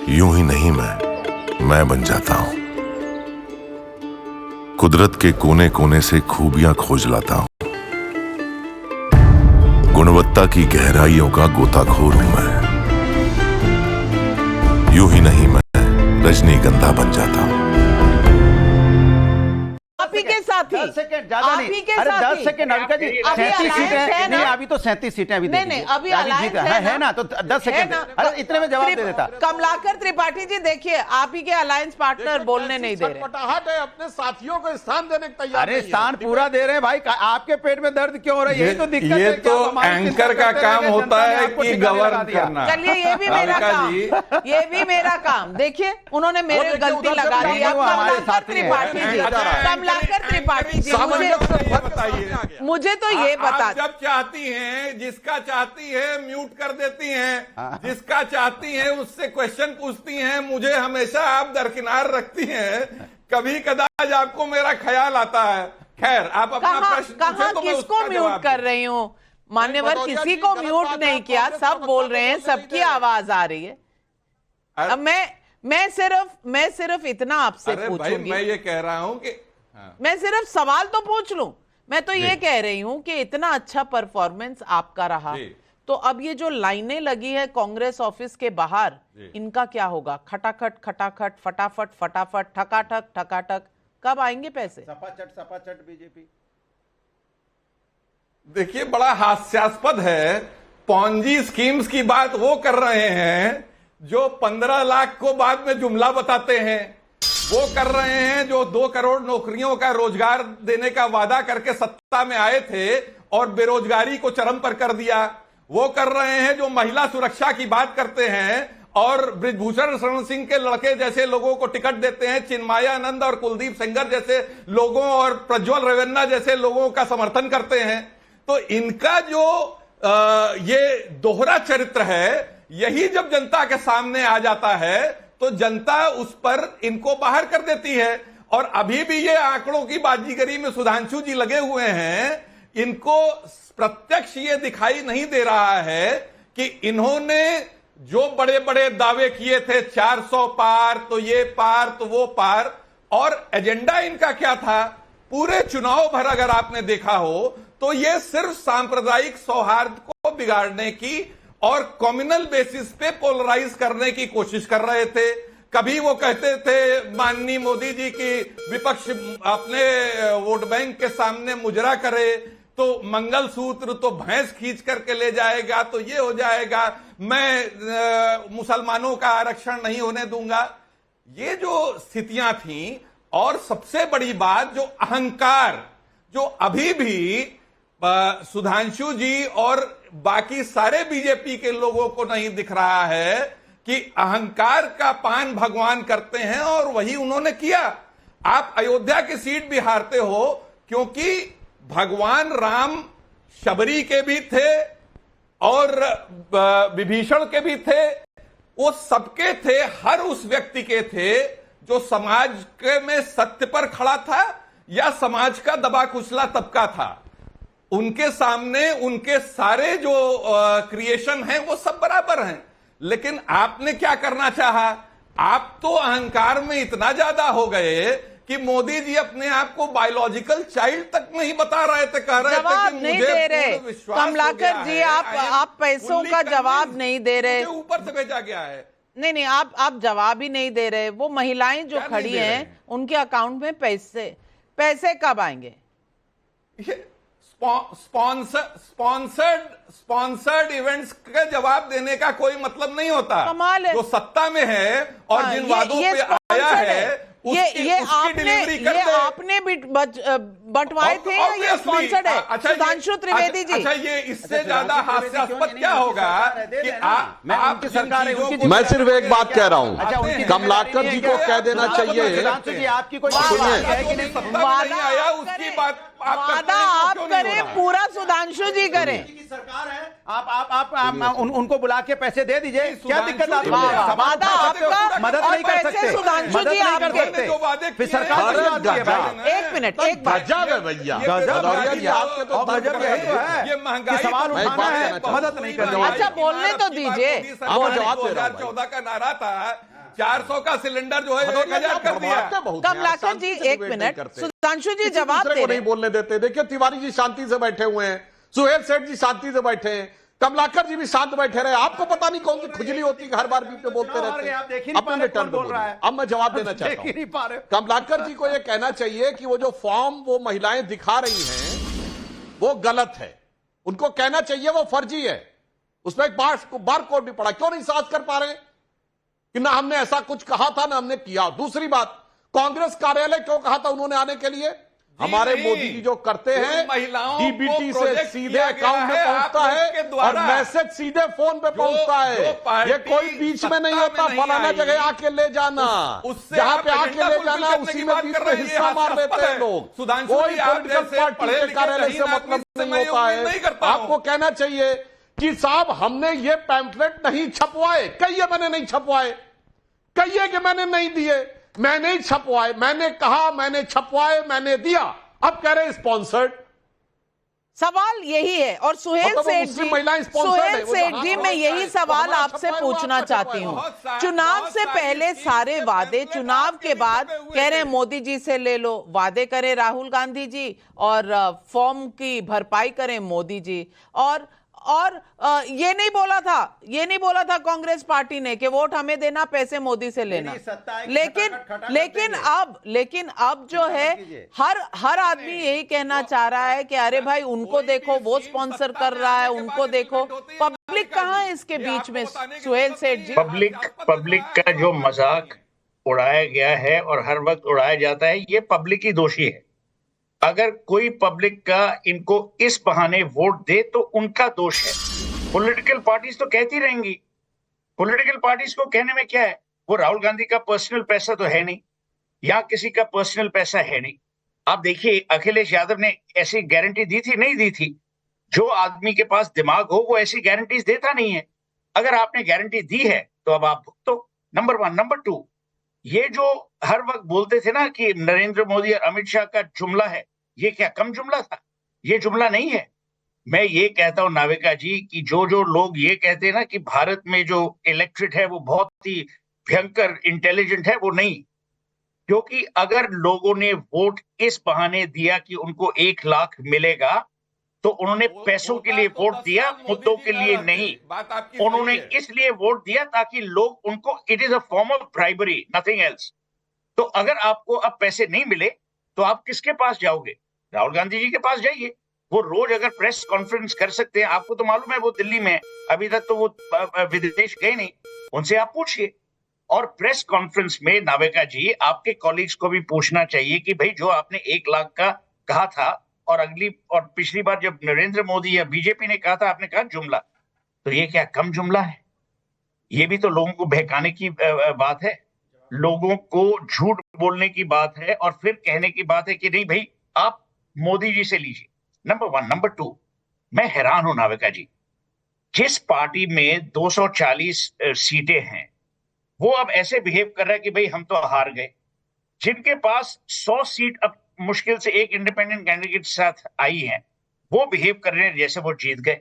यूं ही नहीं मैं बन जाता हूं। कुदरत के कोने कोने से खूबियां खोज लाता हूं। गुणवत्ता की गहराइयों का गोताखोर हूं मैं। यूं ही नहीं मैं रजनीगंधा बन जाता हूं। आप ही के साथी 10 सेकंड ज्यादा नहीं। अरे 10 सेकंड अविका जी, 37 सीटें हैं। नहीं, अभी तो 37 सीटें अभी नहीं, अभी अलायंस है ना, तो 10 सेकंड। अरे इतने में जवाब दे देता। कमलाकर त्रिपाठी जी, देखिए आप ही के अलायंस पार्टनर बोलने नहीं दे रहे। है, अपने साथियों को स्थान देने के तैयार। अरे स्थान पूरा दे रहे हैं भाई। आपके पेट में दर्द क्यों हो रहा है? यही तो दिक्कत है। ये तो एंकर का काम होता है कि गवर्न करना। चलिए, ये भी मेरा काम, ये भी मेरा काम। देखिए, उन्होंने मेरे गलती लगा दी। कमलाकर त्रिपाठी जी, कमलाकर त्रिपाठी जी, मुझे तो ये बता, जब चाहती हैं, जिसका चाहती है म्यूट कर देती हैं, जिसका चाहती हैं उससे क्वेश्चन पूछती हैं, मुझे हमेशा आप दरकिनार रखती हैं। कभी कदाच आपको मेरा ख्याल आता है। खैर, आप अपना प्रश्न पूछे तो मैं किसको उसका म्यूट जवाब कर रही हूँ? मान्यवर, किसी को म्यूट नहीं किया, सब बोल रहे हैं, सबकी आवाज आ रही है। अब मैं सिर्फ इतना आपसे पूछूंगी। मैं ये कह रहा हूं कि मैं सिर्फ सवाल तो पूछ लूं। मैं तो ये कह रही हूं कि इतना अच्छा परफॉर्मेंस आपका रहा, तो अब ये जो लाइनें लगी है कांग्रेस ऑफिस के बाहर, इनका क्या होगा? खटाखट खटाखट, फटाफट फटाफट, ठकाठक ठकाठक, कब आएंगे पैसे? सपाचट बीजेपी। देखिए, बड़ा हास्यास्पद है। पॉन्जी स्कीम्स की बात वो कर रहे हैं जो 15 लाख को बाद में जुमला बताते हैं। वो कर रहे हैं जो 2 करोड़ नौकरियों का रोजगार देने का वादा करके सत्ता में आए थे और बेरोजगारी को चरम पर कर दिया। वो कर रहे हैं जो महिला सुरक्षा की बात करते हैं और बृजभूषण शरण सिंह के लड़के जैसे लोगों को टिकट देते हैं, चिन्मयानंद और कुलदीप सेंगर जैसे लोगों और प्रज्वल रेवन्ना जैसे लोगों का समर्थन करते हैं। तो इनका जो ये दोहरा चरित्र है, यही जब जनता के सामने आ जाता है तो जनता उस पर इनको बाहर कर देती है। और अभी भी ये आंकड़ों की बाजीगरी में सुधांशु जी लगे हुए हैं। इनको प्रत्यक्ष ये दिखाई नहीं दे रहा है कि इन्होंने जो बड़े बड़े दावे किए थे, 400 पार तो ये पार तो वो पार, और एजेंडा इनका क्या था पूरे चुनाव भर अगर आपने देखा हो तो ये सिर्फ सांप्रदायिक सौहार्द को बिगाड़ने की और कम्युनल बेसिस पे पोलराइज करने की कोशिश कर रहे थे। कभी वो कहते थे माननीय मोदी जी की विपक्ष अपने वोट बैंक के सामने मुजरा करे तो मंगलसूत्र तो भैंस खींच करके ले जाएगा, तो ये हो जाएगा, मैं मुसलमानों का आरक्षण नहीं होने दूंगा। ये जो स्थितियां थीं, और सबसे बड़ी बात जो अहंकार, जो अभी भी सुधांशु जी और बाकी सारे बीजेपी के लोगों को नहीं दिख रहा है कि अहंकार का पान भगवान करते हैं, और वही उन्होंने किया। आप अयोध्या की सीट भी हारते हो क्योंकि भगवान राम शबरी के भी थे और विभीषण के भी थे। वो सबके थे, हर उस व्यक्ति के थे जो समाज के में सत्य पर खड़ा था या समाज का दबा कुचला तबका था। उनके सामने उनके सारे जो क्रिएशन हैं वो सब बराबर हैं। लेकिन आपने क्या करना चाहा? आप तो अहंकार में इतना ज्यादा हो गए कि मोदी जी अपने आप को बायोलॉजिकल चाइल्ड तक नहीं बता रहे थे, कह रहे थे कि मुझे नहीं दे रहे। कमलाकर जी, आप पैसों का जवाब नहीं दे रहे, ऊपर से भेजा गया है। नहीं, आप जवाब ही नहीं दे रहे। वो महिलाएं जो खड़ी हैं उनके अकाउंट में पैसे कब आएंगे? स्पॉन्सर्ड इवेंट्स का जवाब देने का कोई मतलब नहीं होता। कमाल है। जो सत्ता में है और जिन वादों पे आया है ये आपने बंटवाए थे या ये स्पॉन्सर्ड है? अच्छा, सुधांशु त्रिवेदी जी, अच्छा, ये इससे ज्यादा हास्यास्पद क्या होगा कि आपकी सरकार है। मैं सिर्फ एक बात कह रहा हूं, कमलाकर जी को कह देना चाहिए, आपकी कोई नहीं आया उसकी बात वादा आप करें, पूरा सुधांशु जी करें। सरकार है, आप उनको बुला के पैसे दे दीजिए, क्या दिक्कत आपको? वादा आपका, मदद नहीं कर सकते, सुधांशु जी आपके। फिर सरकार एक मिनट, एक बात, गजब है भैया, आपके तो गजब यही तो है, ये महंगाई सवाल उठाना है, मदद नहीं करना। अच्छा, बोलने तो दीजिए। 2014 का नारा था 400 का सिलेंडर जो है 1000 कर दिया। कमलाकर जी एक मिनट, सुधांशु जी जवाब दे नहीं रहे। बोलने देते। देखिए तिवारी जी शांति से बैठे हुए हैं, सुहेल सेठ जी शांति से बैठे हैं, कमलाकर जी भी शांत बैठे रहे। आपको पता नहीं कौन सी खुजली होती है, हर बार बीच में बोलते रहते हैं। अब मैं टर्न बोल रहा है, अब मैं जवाब देना चाहता हूं। कमलाकर जी को यह कहना चाहिए कि वो जो फॉर्म वो महिलाएं दिखा रही हैं वो गलत है, उनको कहना चाहिए वो फर्जी है। उसमें एक बार कोड भी पड़ा, क्यों नहीं साज कर पा रहे कि ना हमने ऐसा कुछ कहा था ना हमने किया। दूसरी बात, कांग्रेस कार्यालय क्यों कहा था उन्होंने आने के लिए? हमारे मोदी जी जो करते हैं डीबीटी से सीधे अकाउंट में पहुंचता है और मैसेज सीधे फोन पे पहुंचता है। ये कोई बीच में नहीं होता फलाना जगह आके ले जाना, जहां पे आके ले जाना उसी में बीच में हिस्सा मार देते हैं लोग। कोई पॉलिटिकल पार्टी के कार्यालय से मतलब नहीं होता है। आपको कहना चाहिए कि साहब हमने ये पैम्फलेट नहीं छपवाए, कहिए मैंने नहीं छपवाए, कहिए कि मैंने नहीं दिए, मैंने ही छपवाए, मैंने कहा मैंने छपवाए, मैंने दिया। अब कह रहे स्पॉन्सर्ड। सवाल यही है। और सुहेल सेठ जी मैं यही सवाल आपसे पूछना चाहती हूँ। चुनाव से पहले सारे वादे, चुनाव के बाद कह रहे हैं मोदी जी से ले लो, वादे करें राहुल गांधी जी और फॉर्म की भरपाई करें मोदी जी। और ये नहीं बोला था कांग्रेस पार्टी ने कि वोट हमें देना, पैसे मोदी से लेना। लेकिन अब जो है हर आदमी यही कहना चाह रहा है कि अरे भाई उनको देखो, वो स्पॉन्सर कर रहा है, उनको देखो। पब्लिक कहाँ है इसके बीच में? सुहेल सेठ जी, पब्लिक का जो मजाक उड़ाया गया है और हर वक्त उड़ाया जाता है, ये पब्लिक ही दोषी है। अगर कोई पब्लिक का इनको इस बहाने वोट दे तो उनका दोष है। पॉलिटिकल पार्टीज तो कहती रहेंगी, पॉलिटिकल पार्टीज को कहने में क्या है? वो राहुल गांधी का पर्सनल पैसा तो है नहीं, या किसी का पर्सनल पैसा है नहीं। आप देखिए अखिलेश यादव ने ऐसी गारंटी दी थी? नहीं दी थी। जो आदमी के पास दिमाग हो वो ऐसी गारंटीज देता नहीं है। अगर आपने गारंटी दी है तो अब आप भुगतो, नंबर 1। नंबर 2, ये जो हर वक्त बोलते थे ना कि नरेंद्र मोदी और अमित शाह का जुमला है, ये क्या कम जुमला था? ये जुमला नहीं है। मैं ये कहता हूं नाविका जी कि जो लोग ये कहते हैं ना कि भारत में जो इलेक्ट्रेट है वो बहुत ही भयंकर इंटेलिजेंट है, वो नहीं। क्योंकि अगर लोगों ने वोट इस बहाने दिया कि उनको 1 लाख मिलेगा तो उन्होंने पैसों के लिए वोट दिया, मुद्दों के लिए नहीं। उन्होंने इसलिए वोट दिया ताकि लोग उनको, it is a form of bribery, nothing else. तो अगर आपको अब पैसे नहीं मिले तो आप किसके पास जाओगे? राहुल गांधी जी के पास जाइए। वो रोज अगर प्रेस कॉन्फ्रेंस कर सकते हैं, आपको तो मालूम है वो दिल्ली में, अभी तक तो वो विदेश गए नहीं, उनसे आप पूछिए। और प्रेस कॉन्फ्रेंस में नाविका जी आपके कॉलीग्स को भी पूछना चाहिए कि भाई जो आपने 1 लाख का कहा था और पिछली बार जब नरेंद्र मोदी या बीजेपी ने कहा था आपने कहा जुमला, तो ये क्या कम जुमला है? ये भी तो लोगों को बहकाने की बात है, लोगों को झूठ बोलने की बात है और फिर कहने की बात है कि नहीं भाई आप मोदी जी से लीजिए। नंबर 1। नंबर 2, मैं हैरान हूं नाविका जी, जिस पार्टी में 240 सीटें हैं वो अब ऐसे बिहेव कर रहा है कि भाई हम तो हार गए। जिनके पास 100 सीट अब मुश्किल से एक इंडिपेंडेंट कैंडिडेट के साथ आई है, वो बिहेव कर रहे हैं जैसे वो जीत गए।